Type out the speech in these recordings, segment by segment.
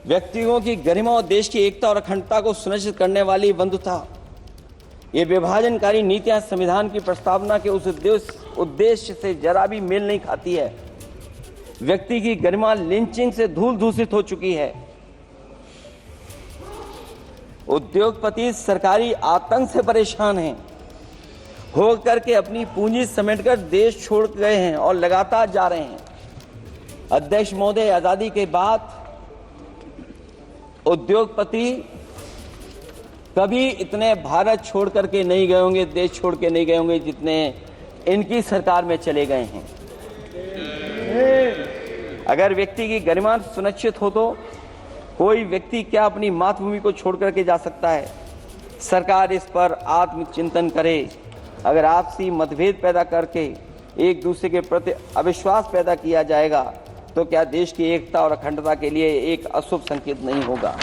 व्यक्तियों की गरिमा और देश की एकता और अखंडता को सुनिश्चित करने वाली बंधुता। ये विभाजनकारी नीतियां संविधान की प्रस्तावना के उस उद्देश्य से जरा भी मेल नहीं खाती है। व्यक्ति की गरिमा लिंचिंग से धूल दूषित हो चुकी है। उद्योगपति सरकारी आतंक से परेशान हैं, होकर के अपनी पूंजी समेटकर देश छोड़ गए हैं और लगातार जा रहे हैं। अध्यक्ष महोदय, आजादी के बाद उद्योगपति कभी इतने भारत छोड़ करके नहीं गए होंगे, देश छोड़ के नहीं गए होंगे जितने इनकी सरकार में चले गए हैं। अगर व्यक्ति की गरिमा सुनिश्चित हो तो कोई व्यक्ति क्या अपनी मातृभूमि को छोड़ करके जा सकता है? सरकार इस पर आत्मचिंतन करे। अगर आपसी मतभेद पैदा करके एक दूसरे के प्रति अविश्वास पैदा किया जाएगा तो क्या देश की एकता और अखंडता के लिए एक अशुभ संकेत नहीं होगा?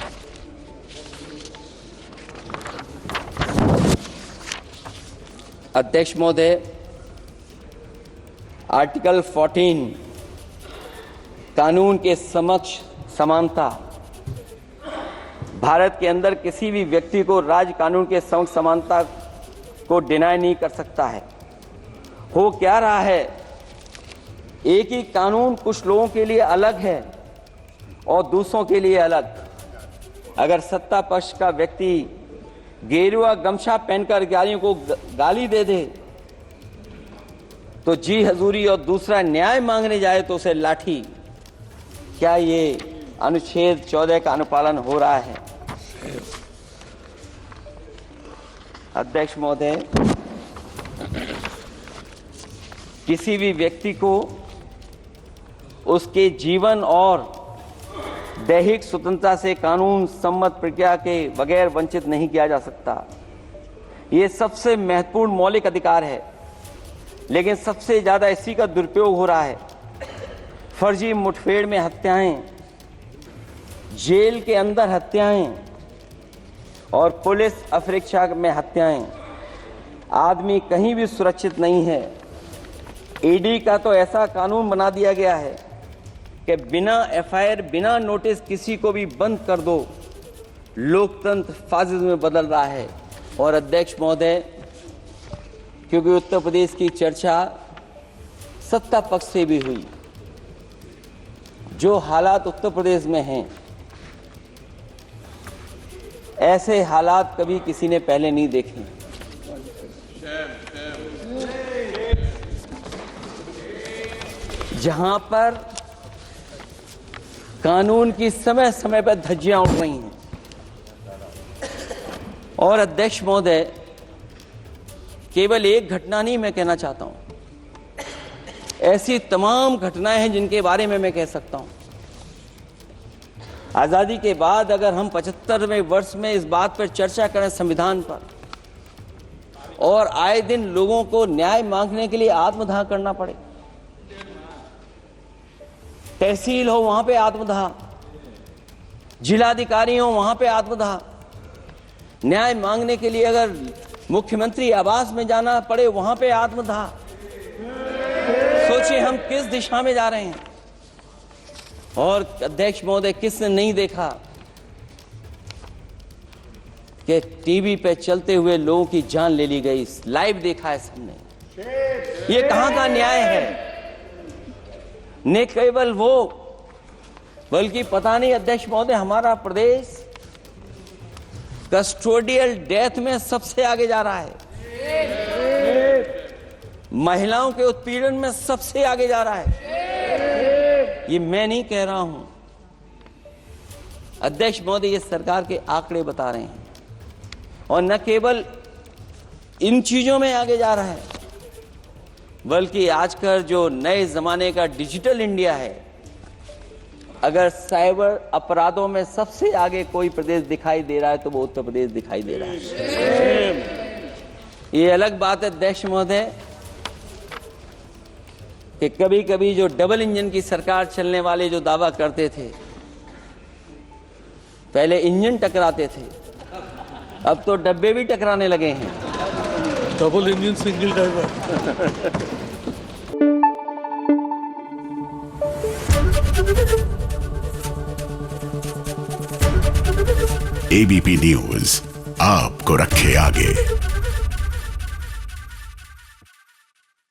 अध्यक्ष महोदय, आर्टिकल 14 कानून के समक्ष समानता। भारत के अंदर किसी भी व्यक्ति को राज्य कानून के समक्ष समानता को डिनाई नहीं कर सकता है। हो क्या रहा है, एक ही कानून कुछ लोगों के लिए अलग है और दूसरों के लिए अलग। अगर सत्ता पक्ष का व्यक्ति गेरुआ गमछा पहनकर अधिकारियों को गाली दे दे तो जी हजूरी और दूसरा न्याय मांगने जाए तो उसे लाठी। क्या ये अनुच्छेद 14 का अनुपालन हो रहा है? अध्यक्ष महोदय, किसी भी व्यक्ति को उसके जीवन और दैहिक स्वतंत्रता से कानून सम्मत प्रक्रिया के बगैर वंचित नहीं किया जा सकता। ये सबसे महत्वपूर्ण मौलिक अधिकार है, लेकिन सबसे ज्यादा इसी का दुरुपयोग हो रहा है। फर्जी मुठभेड़ में हत्याएं, जेल के अंदर हत्याएं और पुलिस अपरीक्षा में हत्याएं। आदमी कहीं भी सुरक्षित नहीं है। ईडी का तो ऐसा कानून बना दिया गया है कि बिना एफआईआर, बिना नोटिस किसी को भी बंद कर दो। लोकतंत्र फासिज्म में बदल रहा है। और अध्यक्ष महोदय, क्योंकि उत्तर प्रदेश की चर्चा सत्ता पक्ष से भी हुई, जो हालात उत्तर प्रदेश में हैं, ऐसे हालात कभी किसी ने पहले नहीं देखे। जहां पर कानून की समय समय पर धज्जियां उड़ रही हैं। और अध्यक्ष महोदय, केवल एक घटना नहीं मैं कहना चाहता हूं, ऐसी तमाम घटनाएं हैं जिनके बारे में मैं कह सकता हूं। आजादी के बाद अगर हम 75वें वर्ष में इस बात पर चर्चा करें संविधान पर, और आए दिन लोगों को न्याय मांगने के लिए आत्मदाह करना पड़े, तहसील हो वहां पे आत्मदाह, जिलाधिकारी हो वहां पे आत्मदाह, न्याय मांगने के लिए अगर मुख्यमंत्री आवास में जाना पड़े वहां पे आत्मदाह। सोचिए हम किस दिशा में जा रहे हैं। और अध्यक्ष महोदय, किसने नहीं देखा कि टीवी पे चलते हुए लोगों की जान ले ली गई? लाइव देखा है सबने। ये कहां का न्याय है? न केवल वो, बल्कि पता नहीं अध्यक्ष महोदय, हमारा प्रदेश कस्टोडियल डेथ में सबसे आगे जा रहा है, महिलाओं के उत्पीड़न में सबसे आगे जा रहा है। ये मैं नहीं कह रहा हूं, अध्यक्ष महोदय, ये सरकार के आंकड़े बता रहे हैं। और न केवल इन चीजों में आगे जा रहा है, बल्कि आजकल जो नए जमाने का डिजिटल इंडिया है, अगर साइबर अपराधों में सबसे आगे कोई प्रदेश दिखाई दे रहा है तो वो उत्तर प्रदेश दिखाई दे रहा है। ये अलग बात है अध्यक्ष महोदय कि कभी कभी जो डबल इंजन की सरकार चलने वाले जो दावा करते थे, पहले इंजन टकराते थे, अब तो डब्बे भी टकराने लगे हैं। Double engine single driver. ABP news आपको रखे आगे।